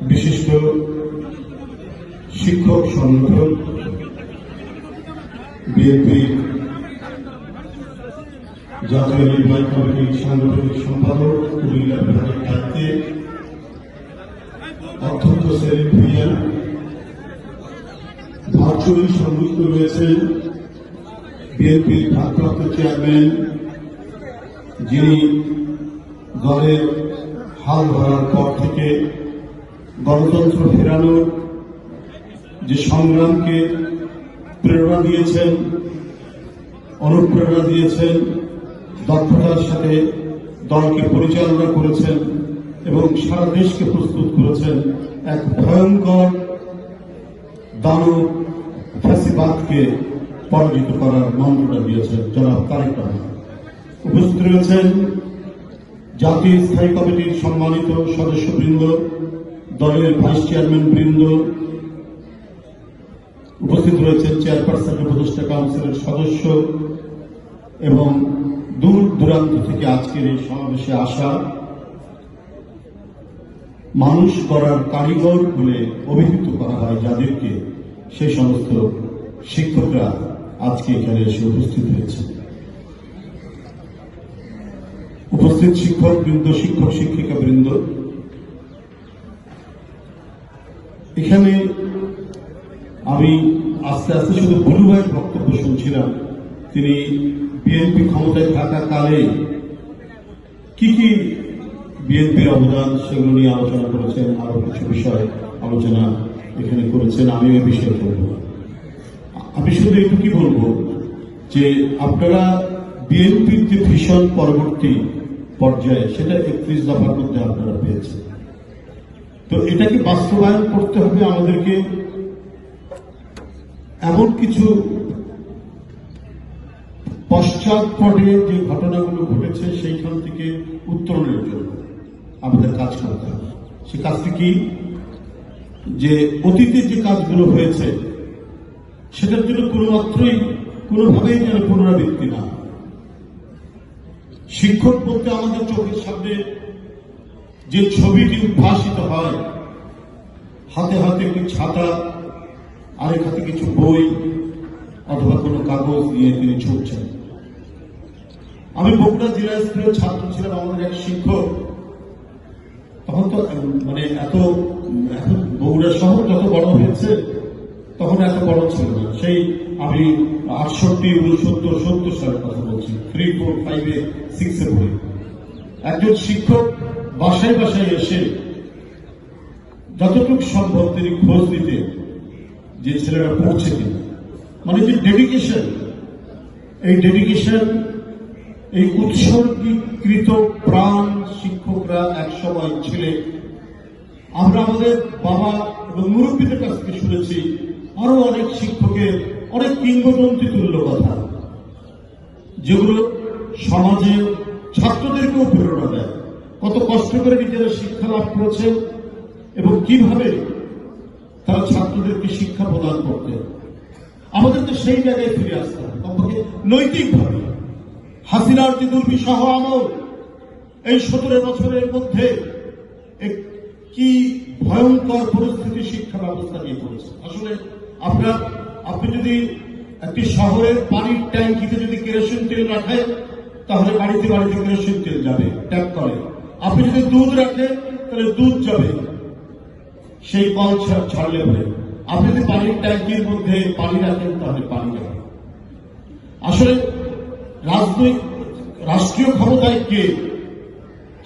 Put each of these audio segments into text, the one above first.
বিশিষ্ট শিক্ষক সংগঠন বিএনপি জাতীয় নির্বাহী কমিটির সাংগঠনিক সম্পাদক কুমিল্লা বিভাগের দায়িত্বে অধ্যক্ষ সেলিম ভূঁইয়া, ভার্চুয়ালি সংযুক্ত রয়েছেন বিএনপির ভারপ্রাপ্ত চেয়ারম্যান, যিনি দলের হাল ধরার পর থেকে গণতন্ত্র ফেরানোর যে সংগ্রামকে প্রেরণা দিয়েছেন, অনুপ্রেরণা দিয়েছেন, দক্ষতার সাথে দলকে পরিচালনা করেছেন এবং সারা দেশকে প্রস্তুত করেছেন এক ভয়ঙ্কর দানব ফ্যাসিবাদকে পরাজিত করার মন্ত্রটা দিয়েছেন জনাব তারেক রহমান। উপস্থিত রয়েছেন জাতীয় স্থায়ী কমিটির সম্মানিত সদস্যবৃন্দ, দলের ভাইস চেয়ারম্যান বৃন্দ, উপস্থিত রয়েছেন চেয়ারপারসন উপদেষ্টা কাউন্সিলের সদস্য এবং দূর দূরান্ত থেকে আজকের এই সমাবেশে আসা মানুষ গড়ার কারিগর বলে অভিহিত করা হয় যাদেরকে, সেই সমস্ত শিক্ষকরা আজকে এখানে এসে উপস্থিত হয়েছে। উপস্থিত শিক্ষক বৃন্দ, শিক্ষক শিক্ষিকা বৃন্দ, এখানে আমি আস্তে আস্তে শুধু ভুলু ভাইয়ের বক্তব্য শুনছিলাম। তিনি বিএনপি ক্ষমতায় থাকাকালে কি কি বিএনপির অবদান সেগুলো নিয়ে আলোচনা করেছেন, আরো কিছু বিষয় আলোচনা এখানে করেছেন। আমি এই বিষয়ে বলব, আমি শুধু এটুকুই বলবো যে আপনারা বিএনপির যে ভীষণ পরবর্তী পর্যায়ে সেটা 31 দফার মধ্যে আপনারা পেয়েছেন। তো এটাকে বাস্তবায়ন করতে হবে আমাদেরকে এমন কিছু পশ্চাৎপটে যে ঘটনাগুলো ঘটেছে সেইখান থেকে উত্তরণের জন্য আমাদের কাজ করতে হবে। সে কাজটি কি, যে অতীতে যে কাজগুলো হয়েছে সেটার জন্য কোনোভাবেই যেন পুনরাবৃত্তি না। শিক্ষক বলতে আমাদের চোখের সামনে যে ছবিটি উদ্ভাসিত হয়, হাতে হাতে একটি ছাতা, আরেক হাতে কিছু বই অথবা কোনো কাগজ নিয়ে তিনি ছুটছেন। আমি বগুড়া জেলা স্কুলের ছাত্র ছিলাম, আমাদের এক শিক্ষক, তখন তো মানে এত বগুড়া শহর যত বড় হয়েছে তখন এত বড় ছিল না। সেই আমি 68, 69, 70 সালের কথা বলছি, 3, 4, 5, 6 পড়ি। একজন শিক্ষক বাসায় বাসায় এসে যতটুকু সম্ভব তিনি খোঁজ নিতেন যে ছেলেরা পড়ছে কিনা, মানে যে ডেডিকেশন, এই ডেডিকেশন, এই উৎসর্গীকৃত প্রাণ শিক্ষকরা একসময় ছিলেন। আমরা আমাদের বাবা এবং মুরব্বীদের কাছ থেকে শুনেছি আরো অনেক শিক্ষকের অনেক কিংবদন্তি তুল্য কথা, যেগুলো সমাজে ছাত্রদেরকেও প্রেরণা দেয়। কত কষ্ট করে নিজেরা শিক্ষা লাভ করেছে এবং কিভাবে তারা ছাত্রদেরকে শিক্ষা প্রদান করতে। আমাদেরকে সেই জায়গায় ফিরে আসতে হবে, কমপক্ষে নৈতিকভাবে। হাসিনার যে দুর্বিষহ আমল, এই 17 বছরের মধ্যে কি ভয়ঙ্কর পরিস্থিতি শিক্ষা ব্যবস্থা নিয়ে পড়েছে। আসলে আপনি যদি একটি শহরের পানির ট্যাঙ্কিতে যদি কেরোসিন তেল রাখেন তাহলে বাড়িতে বাড়িতে কেরোসিন তেল যাবে ট্যাপ করে। আপনি যদি দুধ রাখেন তাহলে দুধ যাবে সেই কল ছাড়লে পরে। আপনি যদি পানির ট্যাঙ্কির মধ্যে পানি রাখেন তাহলে পানি যাবে। আসলে রাষ্ট্রীয় ক্ষমতায় কে,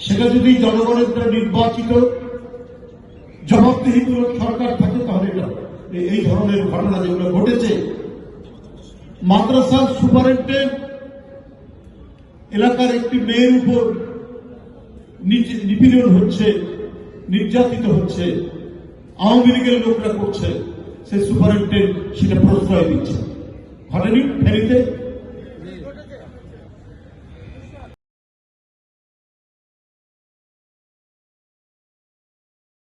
সেটা যদি জনগণের দ্বারা নির্বাচিত জবাবদিহিমূলক সরকার থাকে তাহলে এই ধরনের ঘটনা যেগুলো ঘটেছে, মাদ্রাসার সুপারিনটেন্ডেন্ট এলাকার একটি মেয়ের উপর নিপীড়ন হচ্ছে, নির্যাতিত হচ্ছে, আওয়ামী লীগের লোকরা করছে, সেই সুপারিনটেন্ডেন্ট সেটা প্রশ্রয় দিচ্ছে। ঘটেনি ফেনীতে?